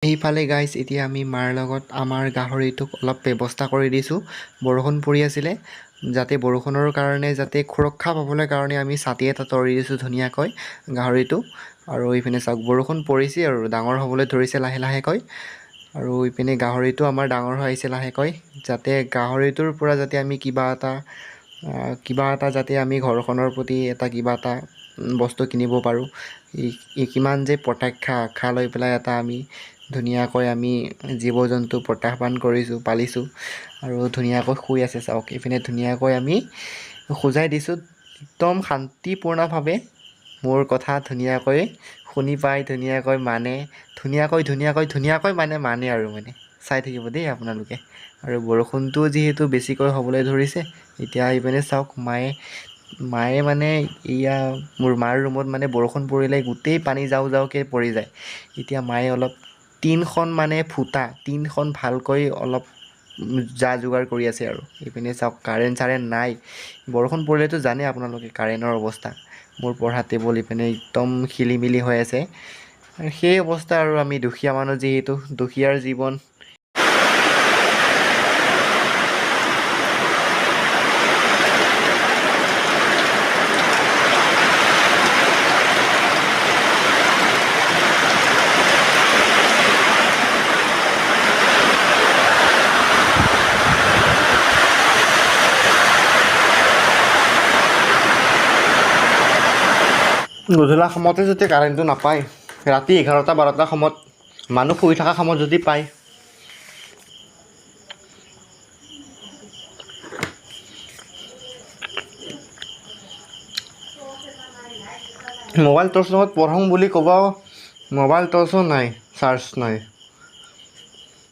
এইফালে গাইজ এতিয়া আমি মাৰ লগত আমাৰ গাহৰিটোক অলপ ব্যৱস্থা কৰি দিছোঁ। বৰষুণ পৰি আছিলে, যাতে বৰষুণৰ কাৰণে যাতে সুৰক্ষা পাবলৈ কাৰণে আমি ছাতি এটা তৰি দিছোঁ ধুনীয়াকৈ গাহৰিটো। আৰু ইপিনে চাওক বৰষুণ পৰিছে আৰু ডাঙৰ হ'বলৈ ধৰিছে লাহে লাহেকৈ। আৰু ইপিনে গাহৰিটো আমাৰ ডাঙৰ হৈ আহিছে লাহেকৈ, যাতে গাহৰিটোৰ পৰা যাতে আমি কিবা এটা যাতে আমি ঘৰখনৰ প্ৰতি এটা কিবা এটা বস্তু কিনিব পাৰোঁ। কিমান যে প্ৰত্যাশা আশা লৈ পেলাই এটা আমি ধুনীয়াকৈ আমি জীৱ জন্তু প্ৰত্যাহ্বান কৰিছোঁ, পালিছোঁ আৰু ধুনীয়াকৈ শুই আছে চাওক। ইপিনে ধুনীয়াকৈ আমি সজাই দিছোঁ একদম শান্তিপূৰ্ণভাৱে। মোৰ কথা ধুনীয়াকৈ শুনি পাই, ধুনীয়াকৈ ধুনীয়াকৈ মানে আৰু চাই থাকিব দেই আপোনালোকে। আৰু বৰষুণটো যিহেতু বেছিকৈ হ'বলৈ ধৰিছে, এতিয়া ইপিনে চাওক মায়ে এয়া মোৰ মাৰ ৰুমত বৰষুণ পৰিলে গোটেই পানী যাওঁ যাওঁকৈ পৰি যায়। এতিয়া মায়ে অলপ টিনখন ভালকৈ অলপ যা যোগাৰ কৰি আছে আৰু। ইপিনে চাওক কাৰেণ্ট নাই। বৰষুণ পৰিলেতো জানে আপোনালোকে কাৰেণ্টৰ অৱস্থা। মোৰ পঢ়া টেবুল ইপিনে একদম খেলিমেলি হৈ আছে। সেই অৱস্থা আৰু আমি দুখীয়া মানুহ যিহেতু, দুখীয়াৰ জীৱন। গধূলা সময়তে যদি কাৰেণ্টটো নাপায়, ৰাতি 11টা-12টা সময়ত মানুহ শুই থকা সময়ত যদি পায়, মোবাইল টৰ্চ লগত পঢ়োঁ বুলি ক'ব, মোবাইল টৰ্চো নাই, চাৰ্জ নাই।